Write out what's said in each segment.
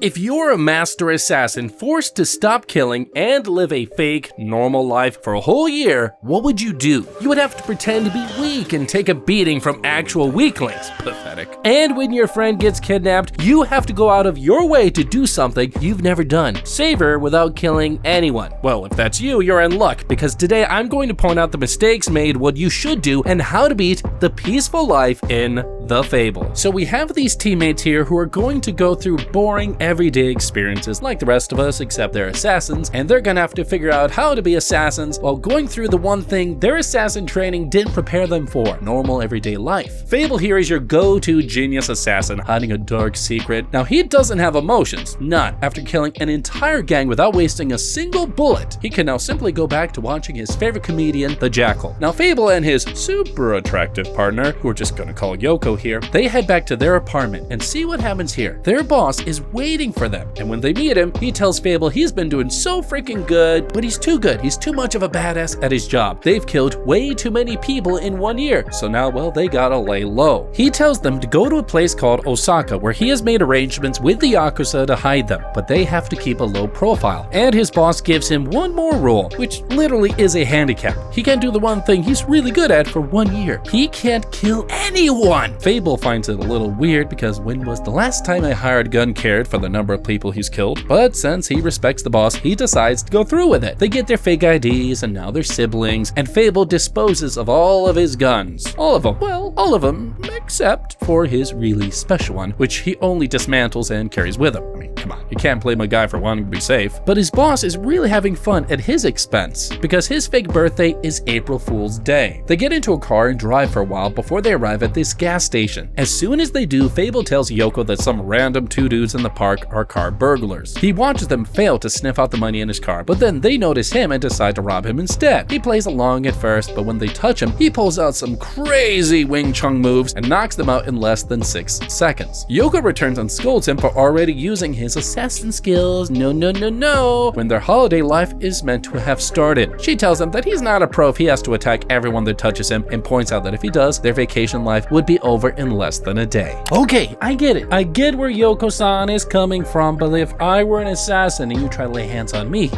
If you're a master assassin forced to stop killing and live a fake, normal life for a whole year, what would you do? You would have to pretend to be weak and take a beating from actual weaklings. Pathetic. And when your friend gets kidnapped, you have to go out of your way to do something you've never done. Save her without killing anyone. Well, if that's you, you're in luck, because today I'm going to point out the mistakes made, what you should do, and how to beat the peaceful life in the Fable. So we have these teammates here who are going to go through boring everyday experiences like the rest of us, except they're assassins, and they're gonna have to figure out how to be assassins while going through the one thing their assassin training didn't prepare them for: normal everyday life. Fable here is your go-to genius assassin hiding a dark secret. Now he doesn't have emotions, none. After killing an entire gang without wasting a single bullet, he can now simply go back to watching his favorite comedian, the Jackal. Now Fable and his super attractive partner, who we're just gonna call Yoko here, they head back to their apartment and see what happens here. Their boss is waiting for them, and when they meet him, he tells Fable he's been doing so freaking good, but he's too good. He's too much of a badass at his job. They've killed way too many people in 1 year, so now, well, they gotta lay low. He tells them to go to a place called Osaka, where he has made arrangements with the Yakuza to hide them, but they have to keep a low profile. And his boss gives him one more rule, which literally is a handicap. He can't do the one thing he's really good at for 1 year. He can't kill anyone. Fable finds it a little weird because when was the last time a hired gun cared for the number of people he's killed? But since he respects the boss, he decides to go through with it. They get their fake IDs and now they're siblings, and Fable disposes of all of his guns. All of them. Well, all of them, except for his really special one, which he only dismantles and carries with him. I mean, come on, you can't blame a guy for wanting to be safe. But his boss is really having fun at his expense, because his fake birthday is April Fool's Day. They get into a car and drive for a while before they arrive at this gas station. As soon as they do, Fable tells Yoko that some random two dudes in the park are car burglars. He watches them fail to sniff out the money in his car, but then they notice him and decide to rob him instead. He plays along at first, but when they touch him, he pulls out some crazy Wing Chun moves and knocks them out in less than 6 seconds. Yoko returns and scolds him for already using his assassin skills. No, no, no, no, when their holiday life is meant to have started. She tells him that he's not a pro if he has to attack everyone that touches him, and points out that if he does, their vacation life would be over in less than a day. Okay, I get it. I get where Yoko-san is coming from, but if I were an assassin and you try to lay hands on me,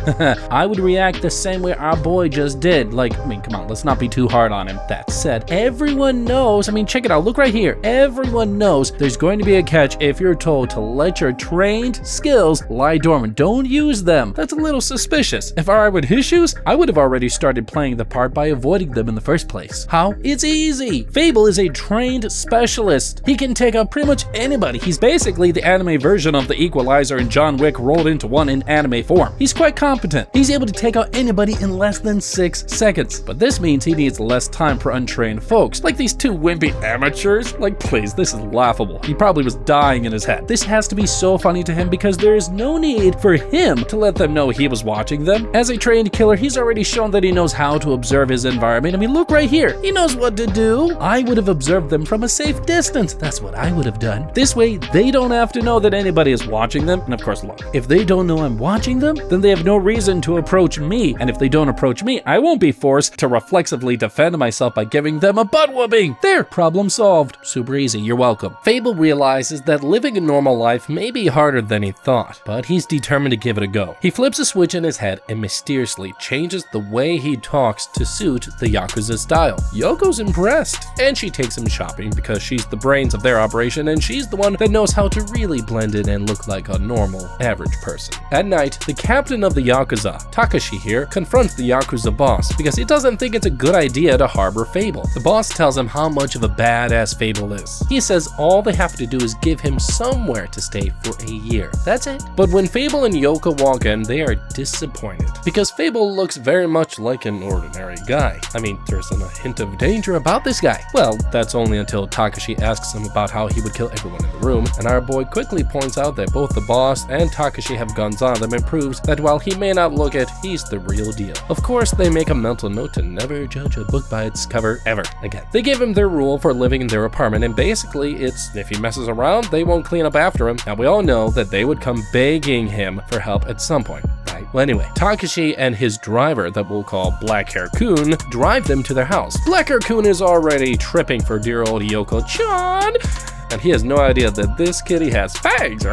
I would react the same way our boy just did. Like, I mean, come on, let's not be too hard on him. That said, everyone knows, I mean, check it out, look right here. Everyone knows there's going to be a catch if you're told to let your trained skills lie dormant. Don't use them. That's a little suspicious. If I were in his shoes, I would have already started playing the part by avoiding them in the first place. How? It's easy. Fable is a trained specialist. He can take out pretty much anybody. He's basically the anime version of the Equalizer and John Wick rolled into one in anime form. He's quite competent. He's able to take out anybody in less than 6 seconds. But this means he needs less time for untrained folks, like these two wimpy amateurs. Like, please, this is laughable. He probably was dying in his head. This has to be so funny to him because there is no need for him to let them know he was watching them. As a trained killer, he's already shown that he knows how to observe his environment. I mean, look right here. He knows what to do. I would have observed them from a safe distance. That's what I would have done. This way, they don't have to know that anybody is watching them. And of course, look, if they don't know I'm watching them, then they have no reason to approach me. And if they don't approach me, I won't be forced to reflexively defend myself by giving them a butt whooping. There, problem solved. Super easy, you're welcome. Fable realizes that living a normal life may be harder than he thought, but he's determined to give it a go. He flips a switch in his head and mysteriously changes the way he talks to suit the Yakuza style. Yoko's impressed, and she takes him shopping because she's the brains of their operation and she's the one that knows how to really blend in and look like a normal, average person. At night, the captain of the Yakuza, Takashi here, confronts the Yakuza boss because he doesn't think it's a good idea to harbor Fable. The boss tells him how much of a badass Fable is. He says all they have to do is give him somewhere to stay for a year. That's it. But when Fable and Yoko walk in, they are disappointed because Fable looks very much like an ordinary guy. I mean, there's a hint of danger about this guy. Well, that's only until Takashi asks him about how he would kill everyone in the room, and our boy quickly points out that both the boss and Takashi have guns on them and proves that while he may not look it, he's the real deal. Of course, they make a mental note to never judge a book by its cover ever again. They give him their rule for living in their apartment, and basically it's if he messes around, they won't clean up after him. Now we all know that they would come begging him for help at some point, right? Well, anyway, Takashi and his driver that we'll call Black Hair Kun drive them to their house. Black Hair Kun is already tripping for dear old Yoko-chan and he has no idea that this kitty has fangs.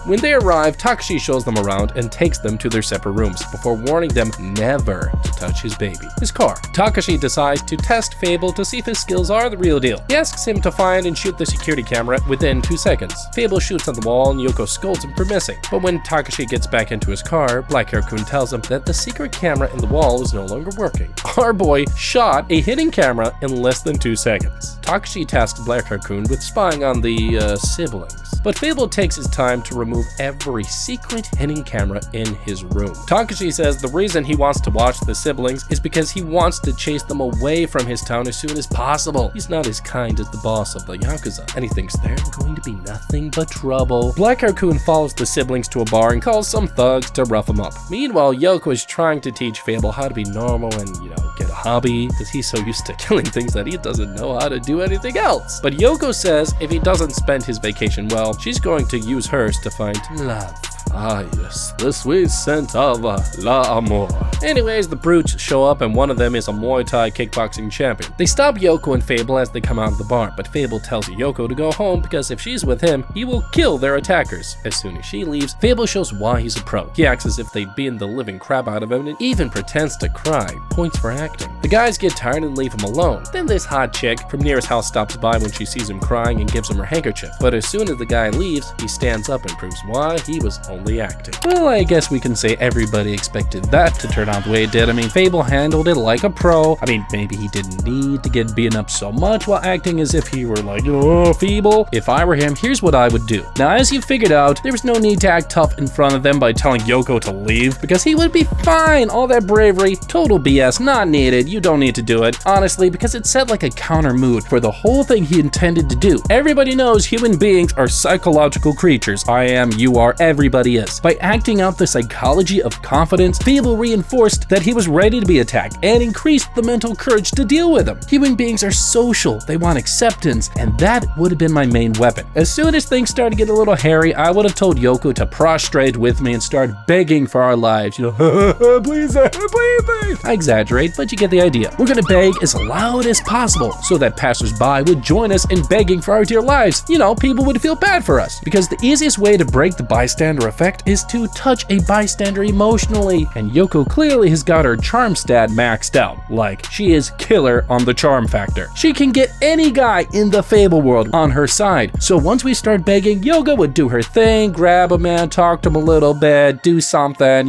When they arrive, Takashi shows them around and takes them to their separate rooms before warning them never to touch his baby, his car. Takashi decides to test Fable to see if his skills are the real deal. He asks him to find and shoot the security camera within 2 seconds. Fable shoots on the wall and Yoko scolds him for missing. But when Takashi gets back into his car, Black-Hair-kun tells him that the secret camera in the wall is no longer working. Our boy shot a hidden camera in less than 2 seconds. Takashi tasks Black-Hair-kun with spying on the siblings. But Fable takes his time to remove every secret hidden camera in his room. Takashi says the reason he wants to watch the siblings is because he wants to chase them away from his town as soon as possible. He's not as kind as the boss of the Yakuza, and he thinks they're going to be nothing but trouble. Black-Hair-kun follows the siblings to a bar and calls some thugs to rough them up. Meanwhile, Yoko is trying to teach Fable how to be normal and, get a hobby, because he's so used to killing things that he doesn't know how to do anything else. But Yoko says if he doesn't spend his vacation well, she's going to use hers to find love. Ah yes, the sweet scent of l'amor. Anyways, the brutes show up and one of them is a Muay Thai kickboxing champion. They stop Yoko and Fable as they come out of the bar, but Fable tells Yoko to go home because if she's with him, he will kill their attackers. As soon as she leaves, Fable shows why he's a pro. He acts as if they'd beaten the living crap out of him and even pretends to cry. Points for acting. The guys get tired and leave him alone. Then this hot chick from near his house stops by when she sees him crying and gives him her handkerchief. But as soon as the guy leaves, he stands up and proves why he was only acting. Well, I guess we can say everybody expected that to turn out the way it did. I mean, Fable handled it like a pro. I mean, maybe he didn't need to get beaten up so much while acting as if he were like, oh, Fable. If I were him, here's what I would do. Now, as you figured out, there was no need to act tough in front of them by telling Yoko to leave, because he would be fine. All that bravery, total BS, not needed. You don't need to do it. Honestly, because it set like a counter mood for the whole thing he intended to do. Everybody knows human beings are psychological creatures. I am, you are, everybody is. By acting out the psychology of confidence, Fable reinforced that he was ready to be attacked and increased the mental courage to deal with him. Human beings are social, they want acceptance, and that would have been my main weapon. As soon as things started to get a little hairy, I would have told Yoko to prostrate with me and start begging for our lives. Please, please. I exaggerate, but you get the idea. We're gonna beg as loud as possible so that passersby would join us in begging for our dear lives. People would feel bad for us, because the easiest way to break the bystander effect is to touch a bystander emotionally, and Yoko clearly has got her charm stat maxed out. Like, she is killer on the charm factor. She can get any guy in the Fable world on her side. So once we start begging, Yoko would do her thing, grab a man, talk to him a little bit, do something,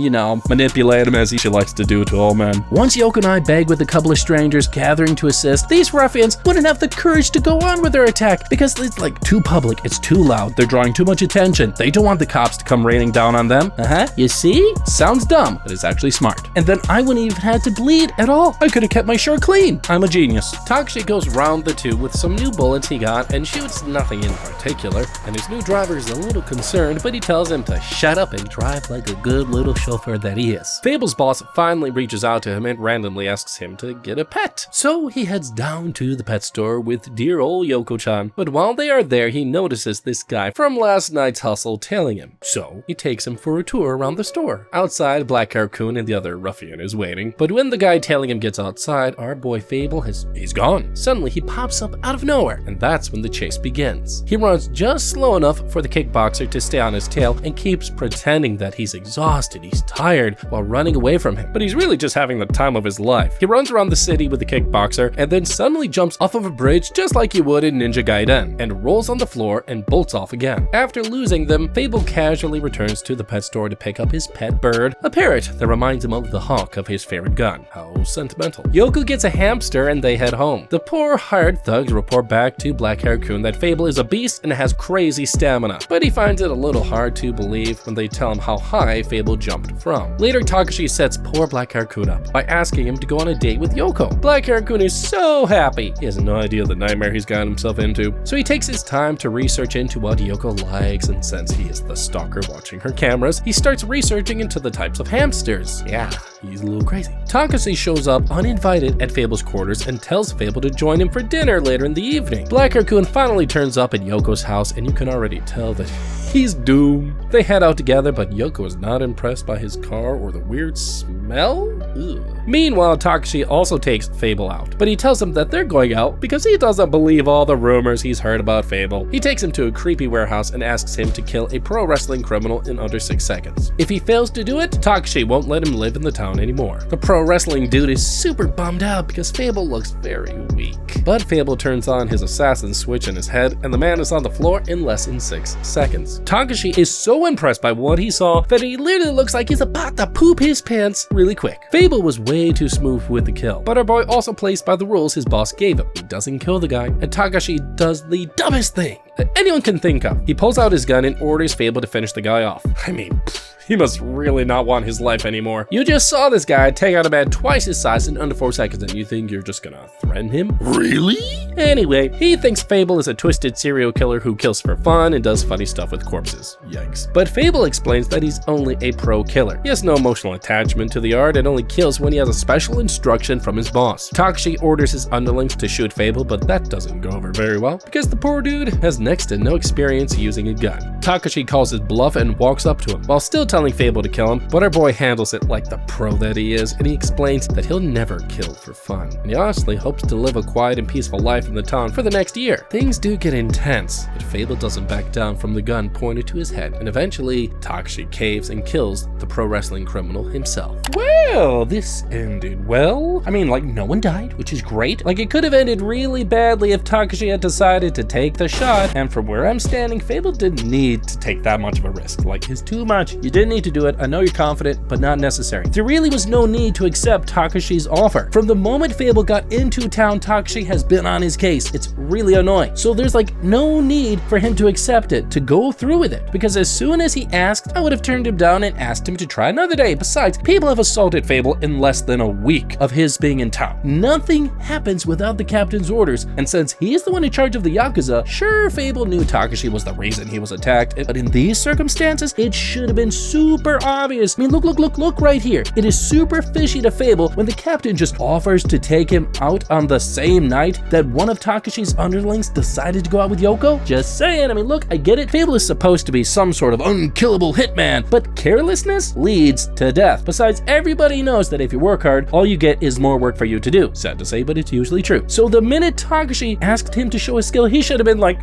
manipulate him as she likes to do to all men. Once Yoko and I beg with a couple of strangers gathering to assist, these ruffians wouldn't have the courage to go on with their attack because it's like too public, it's too loud, they're drawing too much attention. They don't want the cops to come raining down on them. You see? Sounds dumb, but it's actually smart. And then I wouldn't even have to bleed at all. I could have kept my shirt clean. I'm a genius. Takashi goes round the two with some new bullets he got and shoots nothing in particular. And his new driver is a little concerned, but he tells him to shut up and drive like a good little chauffeur that he is. Fable's boss finally reaches out to him and randomly asks him to get a pet. So he heads down to the pet store with dear old Yoko-chan. But while they are there, he notices this guy from last night's hustle tailing him. So he takes him for a tour around the store. Outside, Black-Hair-kun and the other ruffian is waiting. But when the guy tailing him gets outside, our boy Fable he's gone. Suddenly he pops up out of nowhere, and that's when the chase begins. He runs just slow enough for the kickboxer to stay on his tail and keeps pretending that he's exhausted, he's tired, while running away from him. But he's really just having the time of his life. He runs around the city with the kickboxer and then suddenly jumps off of a bridge just like you would in Ninja Gaiden and rolls on the floor and bolts off again. After losing them, Fable casually returns to the pet store to pick up his pet bird, a parrot that reminds him of the honk of his favorite gun. How sentimental. Yoko gets a hamster and they head home. The poor hired thugs report back to Black-Hair-kun that Fable is a beast and has crazy stamina, but he finds it a little hard to believe when they tell him how high Fable jumped from. Later, Takashi sets poor Black-Hair-kun up by asking him to go on a date with Yoko. Black-Hair-kun is so happy. He has no idea the nightmare he's gotten himself into, so he takes his time to research into what Yoko likes, and since he is the stalker watching her cameras, he starts researching into the types of hamsters. Yeah, he's a little crazy. Takashi shows up uninvited at Fable's quarters and tells Fable to join him for dinner later in the evening. Black-Hair-kun finally turns up at Yoko's house, and you can already tell that He's doomed. They head out together, but Yoko is not impressed by his car or the weird smell. Ugh. Meanwhile, Takashi also takes Fable out, but he tells him that they're going out because he doesn't believe all the rumors he's heard about Fable. He takes him to a creepy warehouse and asks him to kill a pro wrestling criminal in under 6 seconds. If he fails to do it, Takashi won't let him live in the town anymore. The pro wrestling dude is super bummed out because Fable looks very weak. But Fable turns on his assassin switch in his head and the man is on the floor in less than 6 seconds. Takashi is so impressed by what he saw that he literally looks like he's about to poop his pants really quick. Fable was way too smooth with the kill, but our boy also plays by the rules his boss gave him. He doesn't kill the guy, and Takashi does the dumbest thing that anyone can think of. He pulls out his gun and orders Fable to finish the guy off. I mean, he must really not want his life anymore. You just saw this guy take out a man twice his size in under 4 seconds and you think you're just gonna threaten him? Really? Anyway, he thinks Fable is a twisted serial killer who kills for fun and does funny stuff with corpses. Yikes. But Fable explains that he's only a pro killer. He has no emotional attachment to the art and only kills when he has a special instruction from his boss. Takashi orders his underlings to shoot Fable, but that doesn't go over very well because the poor dude has next to no experience using a gun. Takashi calls his bluff and walks up to him while still telling Fable to kill him, but our boy handles it like the pro that he is, and he explains that he'll never kill for fun, and he honestly hopes to live a quiet and peaceful life in the town for the next year. Things do get intense, but Fable doesn't back down from the gun pointed to his head, and eventually Takashi caves and kills the pro wrestling criminal himself. Well, this ended well. I mean, like, no one died, which is great. Like, it could have ended really badly if Takashi had decided to take the shot, and from where I'm standing, Fable didn't need to take that much of a risk. Like, it's too much. You didn't need to do it. I know you're confident, but not necessary. There really was no need to accept Takashi's offer. From the moment Fable got into town, Takashi has been on his case. It's really annoying. So there's like no need for him to accept it, to go through with it, because as soon as he asked, I would have turned him down and asked him to try another day. Besides, people have assaulted Fable in less than a week of his being in town. Nothing happens without the captain's orders, and since he's the one in charge of the Yakuza, sure, Fable knew Takashi was the reason he was attacked, but in these circumstances, it should have been super obvious. I mean, look right here. It is super fishy to Fable when the captain just offers to take him out on the same night that one of Takashi's underlings decided to go out with Yoko. Just saying. I mean, look, I get it. Fable is supposed to be some sort of unkillable hitman, but carelessness leads to death. Besides, everybody knows that if you work hard, all you get is more work for you to do. Sad to say, but it's usually true. So the minute Takashi asked him to show his skill, he should have been like,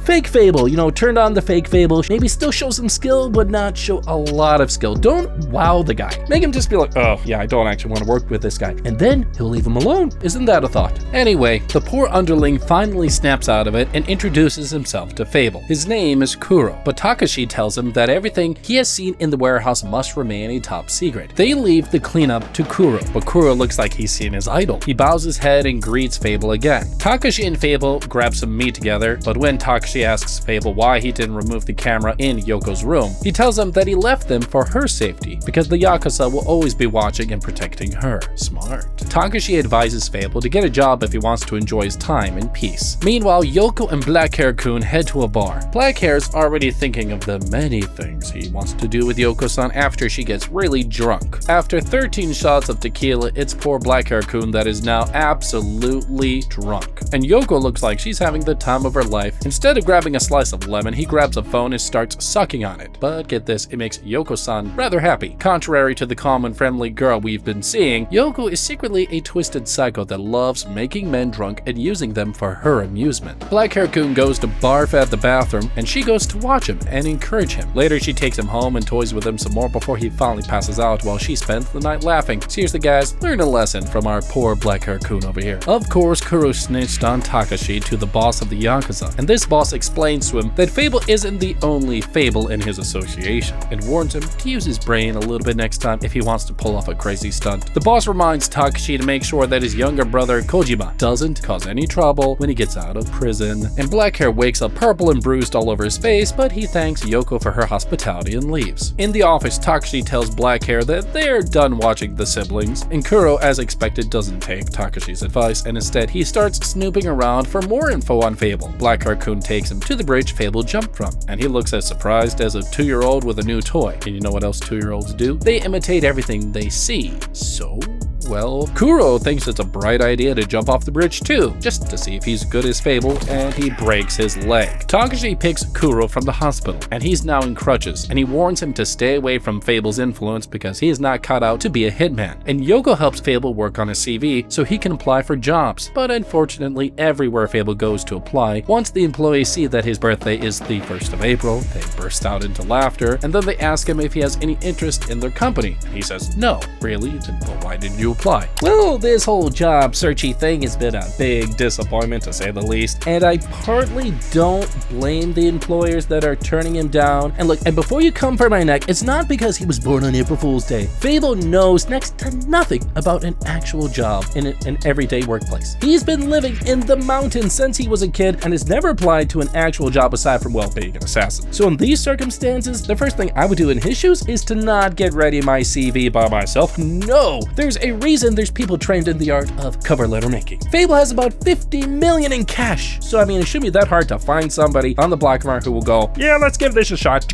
fake Fable, you know, turned on the fake Fable, maybe still show some skill, but not show a lot of skill. Don't wow the guy. Make him just be like, oh yeah, I don't actually want to work with this guy. And then he'll leave him alone. Isn't that a thought? Anyway, the poor underling finally snaps out of it and introduces himself to Fable. His name is Kuro, but Takashi tells him that everything he has seen in the warehouse must remain a top secret. They leave the cleanup to Kuro, but Kuro looks like he's seen his idol. He bows his head and greets Fable again. Takashi and Fable grab some meat together, but when Takashi asks Fable why he didn't remove the camera in Yoko's room, he tells him that he left them for her safety, because the Yakuza will always be watching and protecting her. Smart. Takashi advises Fable to get a job if he wants to enjoy his time in peace. Meanwhile, Yoko and Blackhair-kun head to a bar. Blackhair's already thinking of the many things he wants to do with Yoko-san after she gets really drunk. After 13 shots of tequila, it's poor Blackhair-kun that is now absolutely drunk. And Yoko looks like she's having the time of her life. Instead of grabbing a slice of lemon, he grabs a phone and starts sucking on it. But get this, it makes Yoko-san rather happy. Contrary to the calm and friendly girl we've been seeing, Yoko is secretly a twisted psycho that loves making men drunk and using them for her amusement. Blackhair-kun goes to barf at the bathroom, and she goes to watch him and encourage him. Later, she takes him home and toys with him some more before he finally passes out while she spends the night laughing. Seriously guys, learn a lesson from our poor Blackhair-kun over here. Of course, Kuro snitched on Takashi to the boss of the Yakuza, and this boss explains to him that Fable isn't the only Fable in his association, and warns him to use his brain a little bit next time if he wants to pull off a crazy stunt. The boss reminds Takashi to make sure that his younger brother Kojima doesn't cause any trouble when he gets out of prison, and Blackhair wakes up purple and bruised all over his face, but he thanks Yoko for her hospitality and leaves. In the office, Takashi tells Blackhair that they're done watching the siblings, and Kuro, as expected, doesn't take Takashi's advice, and instead he starts snooping around for more info on Fable. Blackhair-kun takes him to the bridge Fable jumped from, and he looks as surprised as a 2-year-old with a new toy. And you know what else 2-year-olds do? They imitate everything they see. So well, Kuro thinks it's a bright idea to jump off the bridge too, just to see if he's good as Fable, and he breaks his leg. Takashi picks Kuro from the hospital, and he's now in crutches, and he warns him to stay away from Fable's influence because he is not cut out to be a hitman. And Yoko helps Fable work on his CV so he can apply for jobs, but unfortunately everywhere Fable goes to apply, once the employees see that his birthday is the 1st of April, they burst out into laughter, and then they ask him if he has any interest in their company. And he says, no. Really? Well, why didn't you apply? Well, this whole job searchy thing has been a big disappointment to say the least, and I partly don't blame the employers that are turning him down. And look, and before you come for my neck, it's not because he was born on April Fool's Day. Fable knows next to nothing about an actual job in an everyday workplace. He's been living in the mountains since he was a kid and has never applied to an actual job aside from, well, being an assassin. So in these circumstances, the first thing I would do in his shoes is to not get ready my CV by myself. No, there's a reason there's people trained in the art of cover letter making. Fable has about 50 million in cash. So I mean, it shouldn't be that hard to find somebody on the black market who will go, yeah, let's give this a shot,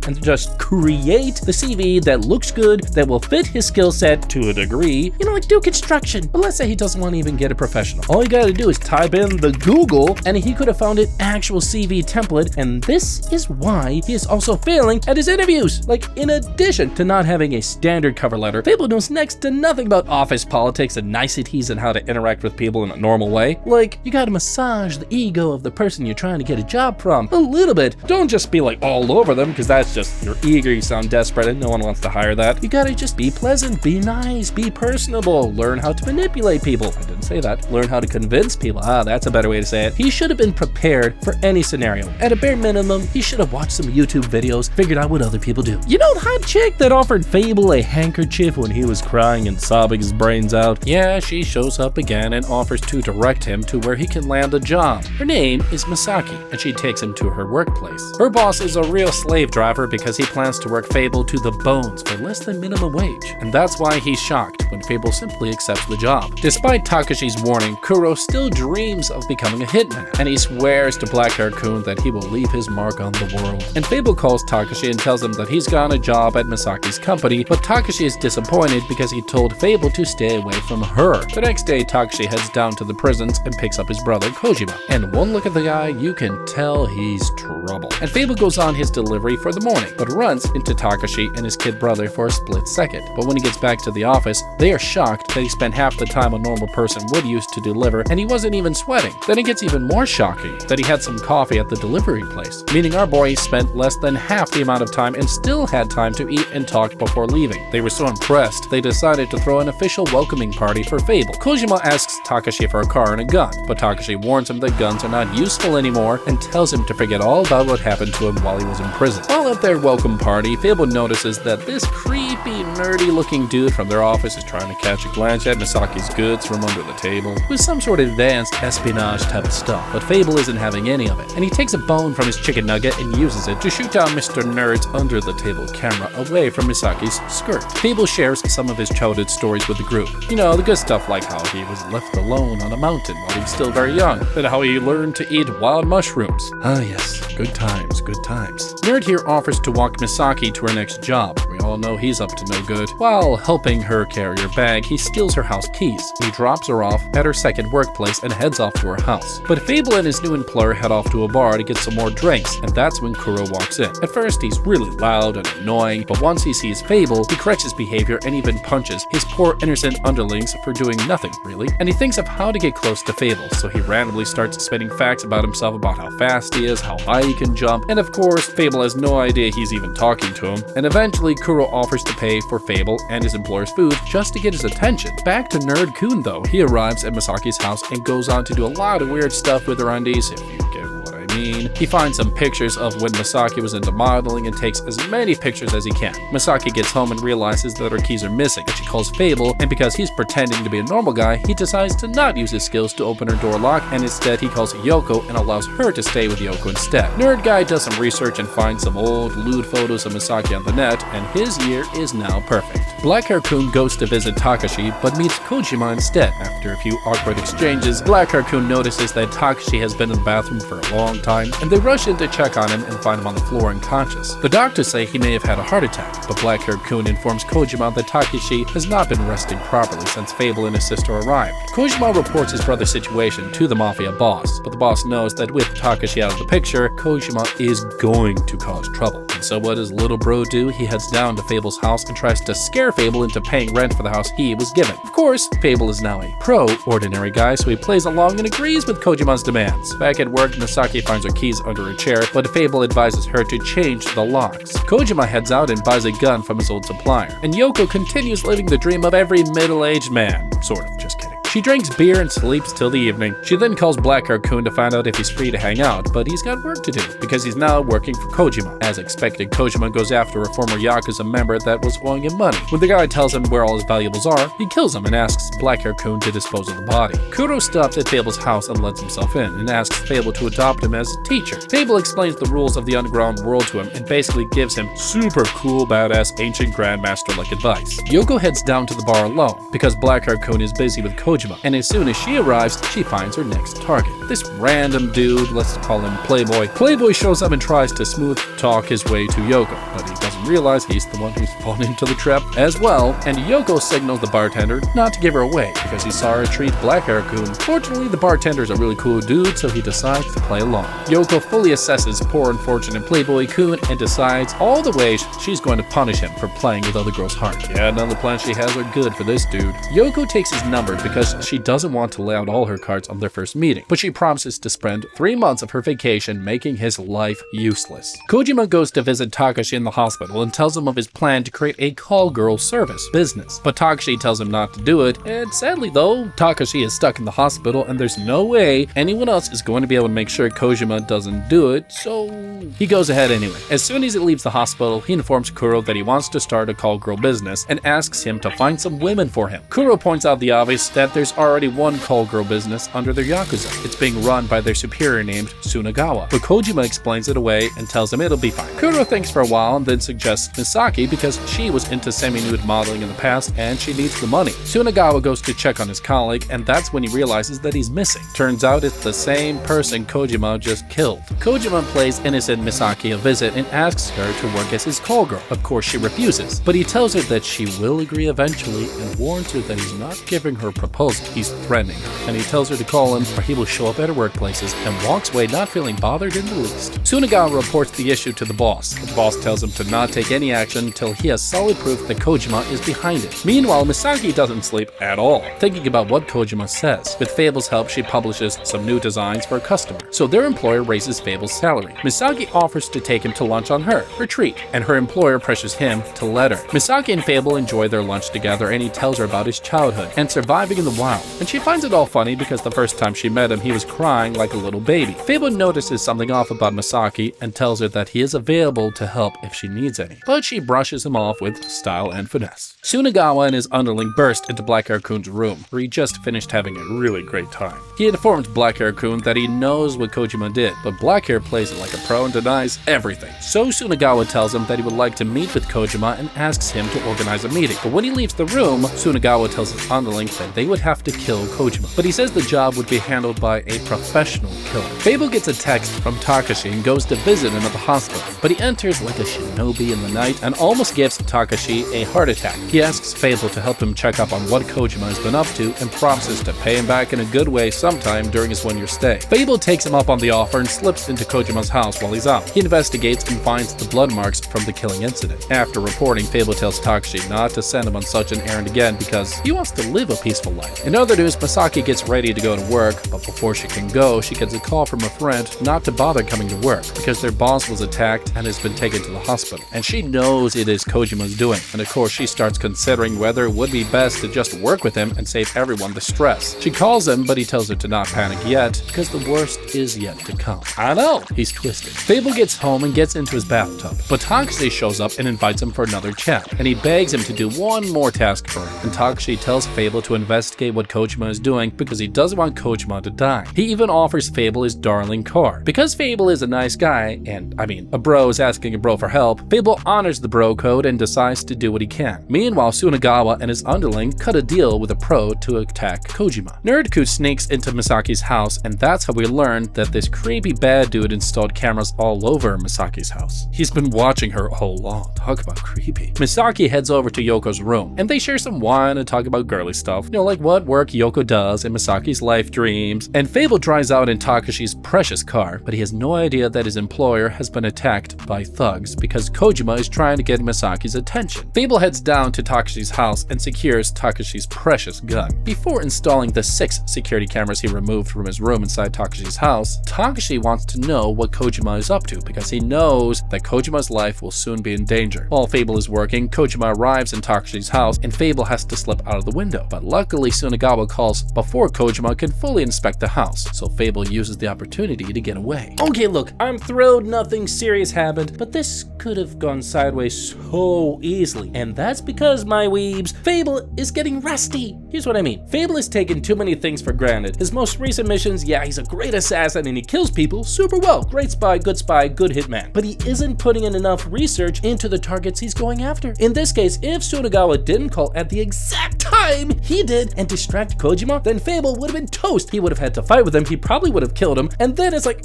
and just create the CV that looks good, that will fit his skill set to a degree, you know, like do construction. But let's say he doesn't want to even get a professional. All you gotta do is type in the Google, and he could have found an actual CV template, and this is why he is also failing at his interviews. Like, in addition to not having a standard cover letter, Fable knows next to nothing about office politics and niceties and how to interact with people in a normal way. Like, you gotta massage the ego of the person you're trying to get a job from a little bit. Don't just be like all over them, because that's just, you're eager, you sound desperate, and no one wants to hire that. You gotta just be pleasant, be nice, be personable, learn how to manipulate people. I didn't say that. Learn how to convince people. That's a better way to say it. He should have been prepared for any scenario. At a bare minimum, he should have watched some YouTube videos, figured out what other people do. You know the hot chick that offered Fable a handkerchief when he was crying and sobbing his brains out? Yeah, she shows up again and offers to direct him to where he can land a job. Her name is Misaki, and she takes him to her workplace. Her boss is a real slave driver because he plans to work Fable to the bones for less than minimum wage, and that's why he's shocked when Fable simply accepts the job. Despite Takashi's warning, Kuro still dreams of becoming a hitman, and he swears to Black Hair-kun that he will leave his mark on the world. And Fable calls Takashi and tells him that he's gotten a job at Misaki's company, but Takashi is disappointed because he told Fable to stay away from her. The next day, Takashi heads down to the prisons and picks up his brother Kojima, and one look at the guy, you can tell he's trouble. And Fable goes on his delivery for the morning, but runs into Takashi and his kid brother for a split second. But when he gets back to the office, they are shocked that he spent half the time a normal person would use to deliver, and he wasn't even sweating. Then it gets even more shocking that he had some coffee at the delivery place, meaning our boy spent less than half the amount of time and still had time to eat and talk before leaving. They were so impressed, they decided to throw an official welcoming party for Fable. Kojima asks Takashi for a car and a gun, but Takashi warns him that guns are not useful anymore and tells him to forget all about what happened to him while he was in prison. While at their welcome party, Fable notices that this creepy, nerdy-looking dude from their office is trying to catch a glance at Misaki's goods from under the table with some sort of advanced espionage type of stuff, but Fable isn't having any of it, and he takes a bone from his chicken nugget and uses it to shoot down Mr. Nerd's under-the-table camera away from Misaki's skirt. Fable shares some of his childhood stories with the group. You know, the good stuff like how he was left alone on a mountain while he was still very young, and how he learned to eat wild mushrooms. Ah yes, good times, good times. Nerd here offers to walk Misaki to her next job. We all know he's up to no good. While helping her carry her bag, he steals her house keys. He drops her off at her second workplace and heads off to her house. But Fable and his new employer head off to a bar to get some more drinks, and that's when Kuro walks in. At first, he's really loud and annoying, but once he sees Fable, he corrects his behavior and even punches his poor innocent underlings for doing nothing, really. And he thinks of how to get close to Fable, so he randomly starts spitting facts about himself, about how fast he is, how high he can jump, and of course, Fable has no idea he's even talking to him. And eventually, Kuro offers to pay for Fable and his employer's food just to get his attention. Back to Nerd-kun though, he arrives at Misaki's house and goes on to do a lot of weird stuff with her undies, if you get what I mean. He finds some pictures of when Misaki was into modeling and takes as many pictures as he can. Misaki gets home and realizes that her keys are missing, and she calls Fable, and because he's pretending to be a normal guy, he decides to not use his skills to open her door lock, and instead he calls Yoko and allows her to stay with Yoko instead. Nerd guy does some research and finds some old lewd photos of Misaki on the net, and his year is now perfect. Black Hair-kun goes to visit Takashi, but meets Kojima instead. After a few awkward exchanges, Black Hair-kun notices that Takashi has been in the bathroom for a long time, and they rush in to check on him and find him on the floor unconscious. The doctors say he may have had a heart attack, but black-haired Kun informs Kojima that Takeshi has not been resting properly since Fable and his sister arrived. Kojima reports his brother's situation to the mafia boss, but the boss knows that with Takeshi out of the picture, Kojima is going to cause trouble. And so what does little bro do? He heads down to Fable's house and tries to scare Fable into paying rent for the house he was given. Of course, Fable is now a pro-ordinary guy, so he plays along and agrees with Kojima's demands. Back at work, Misaki finds her keys under a chair, but Fable advises her to change the locks. Kojima heads out and buys a gun from his old supplier, and Yoko continues living the dream of every middle-aged man. Sort of, just kidding. She drinks beer and sleeps till the evening. She then calls Black-haired Kun to find out if he's free to hang out, but he's got work to do, because he's now working for Kojima. As expected, Kojima goes after a former Yakuza member that was owing him money. When the guy tells him where all his valuables are, he kills him and asks Black-haired Kun to dispose of the body. Kuro stops at Fable's house and lets himself in, and asks Fable to adopt him as a teacher. Fable explains the rules of the underground world to him, and basically gives him super cool, badass, ancient grandmaster-like advice. Yoko heads down to the bar alone, because Black-haired Kun is busy with Kojima, and as soon as she arrives, she finds her next target. This random dude, let's call him Playboy. Playboy shows up and tries to smooth talk his way to Yoko, but he doesn't realize he's the one who's fallen into the trap as well, and Yoko signals the bartender not to give her away because he saw her treat Black-haired Kun. Fortunately, the bartender's a really cool dude, so he decides to play along. Yoko fully assesses poor unfortunate Playboy Kun and decides all the ways she's going to punish him for playing with other girls' hearts. Yeah, none of the plans she has are good for this dude. Yoko takes his number because she doesn't want to lay out all her cards on their first meeting, but she promises to spend 3 months of her vacation making his life useless. Kojima goes to visit Takashi in the hospital and tells him of his plan to create a call girl service business, but Takashi tells him not to do it, and sadly though, Takashi is stuck in the hospital and there's no way anyone else is going to be able to make sure Kojima doesn't do it, so he goes ahead anyway. As soon as he leaves the hospital, he informs Kuro that he wants to start a call girl business and asks him to find some women for him. Kuro points out the obvious that there's already one call girl business under their Yakuza. It's being run by their superior named Tsunagawa, but Kojima explains it away and tells him it'll be fine. Kuro thinks for a while and then suggests Misaki because she was into semi-nude modeling in the past and she needs the money. Tsunagawa goes to check on his colleague, and that's when he realizes that he's missing. Turns out it's the same person Kojima just killed. Kojima plays innocent Misaki a visit and asks her to work as his call girl. Of course she refuses, but he tells her that she will agree eventually and warns her that he's not giving her a proposal. He's threatening her, and he tells her to call him or he will show up at her workplaces, and walks away not feeling bothered in the least. Tsunagawa reports the issue to the boss. The boss tells him to not take any action until he has solid proof that Kojima is behind it. Meanwhile, Misaki doesn't sleep at all, thinking about what Kojima says. With Fable's help, she publishes some new designs for a customer, so their employer raises Fable's salary. Misaki offers to take him to lunch on her treat, and her employer pressures him to let her. Misaki and Fable enjoy their lunch together, and he tells her about his childhood and surviving in the wild, and she finds it all funny because the first time she met him, he was crying like a little baby. Fable notices something off about Misaki and tells her that he is available to help if she needs any, but she brushes him off with style and finesse. Tsunagawa and his underling burst into Black-haired Kun's room, where he just finished having a really great time. He informs Black-haired Kun that he knows what Kojima did, but Black-hair plays it like a pro and denies everything. So Tsunagawa tells him that he would like to meet with Kojima and asks him to organize a meeting. But when he leaves the room, Tsunagawa tells his underling that they would have to kill Kojima, but he says the job would be handled by a professional killer. Fable gets a text from Takashi and goes to visit him at the hospital, but he enters like a shinobi in the night and almost gives Takashi a heart attack. He asks Fable to help him check up on what Kojima has been up to and promises to pay him back in a good way sometime during his one-year stay. Fable takes him up on the offer and slips into Kojima's house while he's out. He investigates and finds the blood marks from the killing incident. After reporting, Fable tells Takashi not to send him on such an errand again because he wants to live a peaceful life. In other news, Misaki gets ready to go to work, but before she can go, she gets a call from a friend not to bother coming to work because their boss was attacked and has been taken to the hospital. And she knows it is Kojima's doing, and of course she starts considering whether it would be best to just work with him and save everyone the stress. She calls him, but he tells her to not panic yet because the worst is yet to come. I know, he's twisted. Fable gets home and gets into his bathtub, but Takashi shows up and invites him for another chat, and he begs him to do one more task for him. And Takashi tells Fable to investigate what Kojima is doing because he doesn't want Kojima to die. He even offers Fable his darling car. Because Fable is a nice guy, and a bro is asking a bro for help, Fable honors the bro code and decides to do what he can. Meanwhile, Tsunagawa and his underling cut a deal with a pro to attack Kojima. Narrated sneaks into Misaki's house, and that's how we learn that this creepy bad dude installed cameras all over Misaki's house. He's been watching her all along. Talk about creepy. Misaki heads over to Yoko's room, and they share some wine and talk about girly stuff. You know, like what work Yoko does and Misaki's life dreams. And Fable drives out in Takashi's precious car, but he has no idea that his employer has been attacked by thugs because Kojima is trying to get Misaki's attention. Fable heads down to Takashi's house and secures Takashi's precious gun. Before installing the 6 security cameras he removed from his room inside Takashi's house, Takashi wants to know what Kojima is up to because he knows that Kojima's life will soon be in danger. While Fable is working, Kojima arrives in Takashi's house and Fable has to slip out of the window. But luckily Sunagawa calls before Kojima can fully inspect the house, so Fable uses the opportunity to get away. Okay, look, I'm thrilled nothing serious happened, but this could have gone sideways so easily, and that's because, my weebs, Fable is getting rusty. Here's what I mean. Fable has taken too many things for granted. His most recent missions, yeah, he's a great assassin and he kills people super well. Great spy, good hitman. But he isn't putting in enough research into the targets he's going after. In this case, if Sunagawa didn't call at the exact time he did and distract Kojima, then Fable would have been toast. He would have had to fight with him, he probably would have killed him, and then it's like,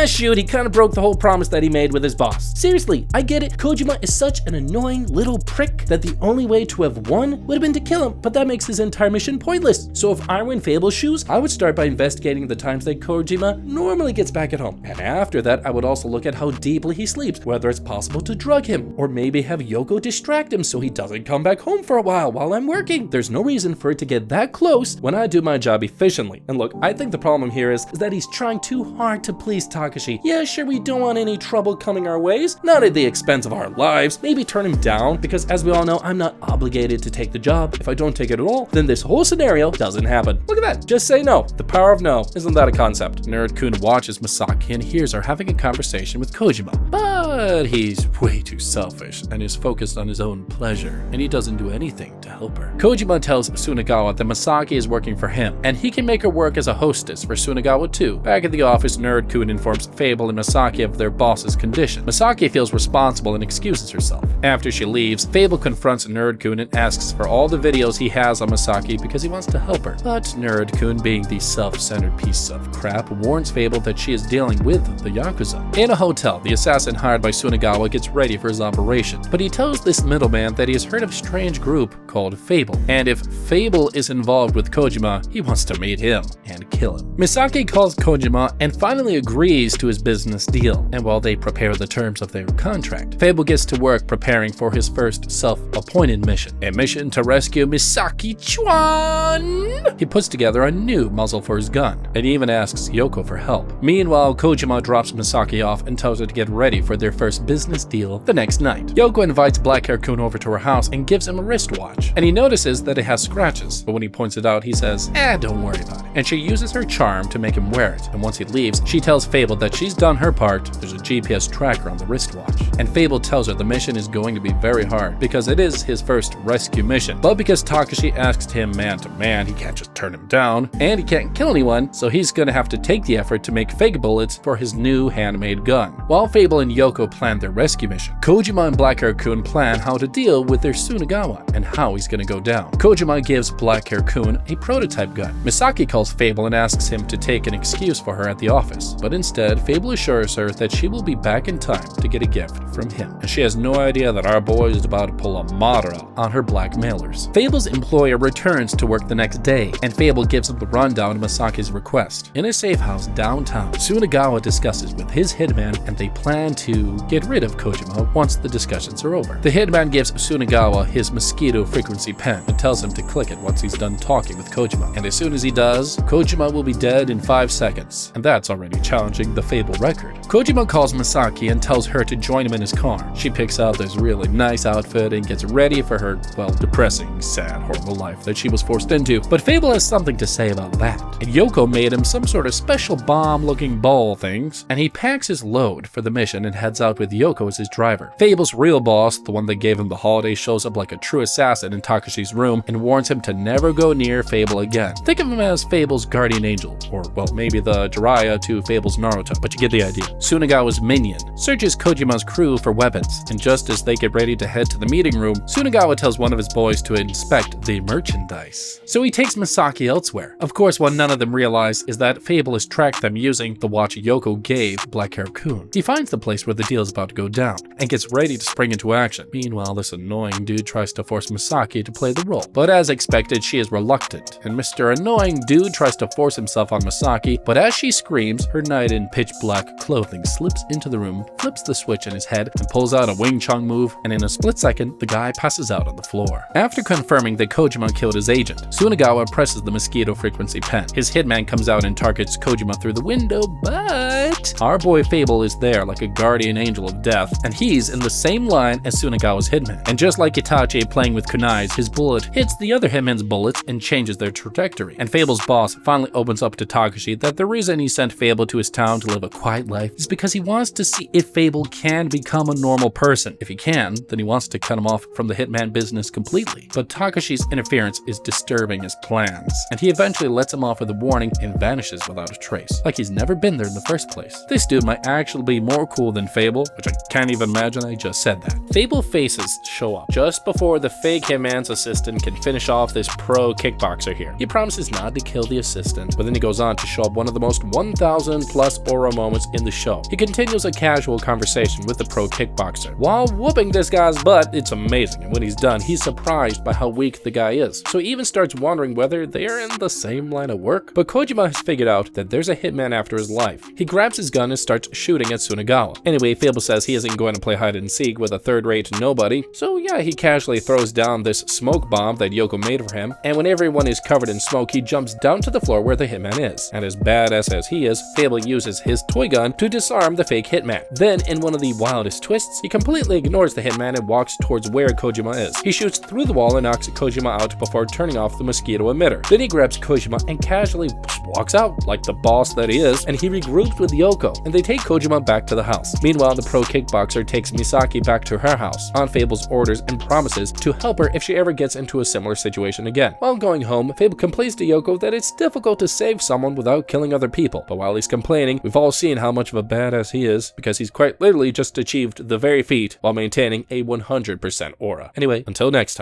shoot, he kind of broke the whole promise that he made with his boss. Seriously, I get it. Kojima is such an annoying little prick that the only way to have won would have been to kill him, but that makes his entire mission pointless. So if I were in Fable's shoes, I would start by investigating the times that Kojima normally gets back at home. And after that, I would also look at how deeply he sleeps, whether it's possible to drug him, or maybe have Yoko distract him so he doesn't come back home for a while I'm working. There's no reason for it to get that close when I do my job efficiently. And look, I think the problem here is that he's trying too hard to please Takashi. Yeah, sure, we don't want any trouble coming our ways, not at the expense of our lives. Maybe turn him down, because as we all know, I'm not obligated to take the job. If I don't take it at all, then this whole scenario doesn't happen. Look at that, just say no. The power of no. Isn't that a concept? Narrated watches Misaki and hears her having a conversation with Kojima, but he's way too selfish and is focused on his own pleasure, and he doesn't do anything to help her. Kojima tells Sunagawa that Misaki is working for him, and he can make her work as a hostess for Sunagawa too. Back at the office, Narrated informs Fable and Misaki of their boss's condition. Misaki feels responsible and excuses herself. After she leaves, Fable confronts Narrated and asks for all the videos he has on Misaki because he wants to help her. But Narrated, being the self-centered piece of crap, warns Fable that she is dealing with the Yakuza. In a hotel, the assassin hired by Sunagawa gets ready for his operation, but he tells this middleman that he has heard of a strange group called Fable, and if Fable is involved with Kojima, he wants to meet him and kill him. Misaki calls Kojima and finally agrees to his business deal, and while they prepare the terms of their contract, Fable gets to work preparing for his first self-appointed mission, a mission to rescue Misaki Chuan. He puts together a new muzzle for his gun, and even asks Yoko for help. Meanwhile, Kojima drops Misaki off and tells her to get ready for their first business deal the next night. Yoko invites Black Hair Kun over to her house and gives him a wristwatch, and he notices that it has scratches, but when he points it out, he says, don't worry about it. And she uses her charm to make him wear it, and once he leaves, she tells Fable that she's done her part. There's a GPS tracker on the wristwatch, and Fable tells her the mission is going to be very hard because it is his first rescue mission, but because Takashi asked him man to man, he can't just turn him down, and he can't kill anyone, so he's gonna have to take the effort to make fake bullets for his new handmade gun. While Fable and Yoko plan their rescue mission, Kojima and Black Hair Kun plan how to deal with their Sunagawa and how he's gonna go down. Kojima gives Black Hair Kun a prototype gun. Misaki calls Fable and asks him to take an excuse for her at the office, but instead, Fable assures her that she will be back in time to get a gift from him, and she has no idea that our boy is about to pull a Mara on her blackmailers. Fable's employer returns to work the next day, and Fable gives him the rundown of Misaki's request. In a safe house downtown, Sunagawa discusses with his hitman, and they plan to get rid of Kojima once the discussions are over. The hitman gives Sunagawa his mosquito frequency pen and tells him to click it once he's done talking with Kojima, and as soon as he does, Kojima will be dead in 5 seconds, and that's already challenging the Fable record. Kojima calls Misaki and tells her to join him in his car. She picks out this really nice outfit and gets ready for her, well, depressing, sad, horrible life that she was forced into, but Fable has something to say about that. And Yoko made him some sort of special bomb-looking ball things, and he packs his load for the mission and heads out with Yoko as his driver. Fable's real boss, the one that gave him the holiday, shows up like a true assassin in Takashi's room and warns him to never go near Fable again. Think of him as Fable's guardian angel, or, well, maybe the Jiraiya to Fable's Naruto, but you get the idea. Sunagawa's minion searches Kojima's crew for weapons, and just as they get ready to head to the meeting room, Sunagawa tells one of his boys to inspect the merchandise. paradise. So he takes Misaki elsewhere. Of course, what none of them realize is that Fable has tracked them using the watch Yoko gave Black Hair Kun. He finds the place where the deal is about to go down and gets ready to spring into action. Meanwhile, this annoying dude tries to force Misaki to play the role, but as expected, she is reluctant, and Mr. Annoying Dude tries to force himself on Misaki, but as she screams, her knight in pitch black clothing slips into the room, flips the switch in his head, and pulls out a Wing Chun move, and in a split second, the guy passes out on the floor. After confirming that Kojima killed his agent, Tsunagawa presses the mosquito frequency pen. His hitman comes out and targets Kojima through the window, but our boy Fable is there like a guardian angel of death, and he's in the same line as Tsunagawa's hitman. And just like Itachi playing with kunais, his bullet hits the other hitman's bullets and changes their trajectory. And Fable's boss finally opens up to Takashi that the reason he sent Fable to his town to live a quiet life is because he wants to see if Fable can become a normal person. If he can, then he wants to cut him off from the hitman business completely. But Takashi's interference is disturbing his plans, and he eventually lets him off with a warning and vanishes without a trace, like he's never been there in the first place. This dude might actually be more cool than Fable, which I can't even imagine I just said that. Fable faces show up just before the fake hitman's assistant can finish off this pro kickboxer here. He promises not to kill the assistant, but then he goes on to show up one of the most 1,000 plus aura moments in the show. He continues a casual conversation with the pro kickboxer while whooping this guy's butt. It's amazing, and when he's done, he's surprised by how weak the guy is. So he even starts wondering whether they're in the same line of work. But Kojima has figured out that there's a hitman after his life. He grabs his gun and starts shooting at Tsunagawa. Anyway, Fable says he isn't going to play hide and seek with a third-rate nobody, so yeah, he casually throws down this smoke bomb that Yoko made for him, and when everyone is covered in smoke, he jumps down to the floor where the hitman is. And as badass as he is, Fable uses his toy gun to disarm the fake hitman. Then, in one of the wildest twists, he completely ignores the hitman and walks towards where Kojima is. He shoots through the wall and knocks Kojima out before turning off the mosquito emitter. Then he grabs Kojima and casually walks out like the boss that he is, and he regroups with Yoko, and they take Kojima back to the house. Meanwhile, the pro kickboxer takes Misaki back to her house on Fable's orders and promises to help her if she ever gets into a similar situation again. While going home, Fable complains to Yoko that it's difficult to save someone without killing other people, but while he's complaining, we've all seen how much of a badass he is, because he's quite literally just achieved the very feat while maintaining a 100% aura. Anyway, until next time.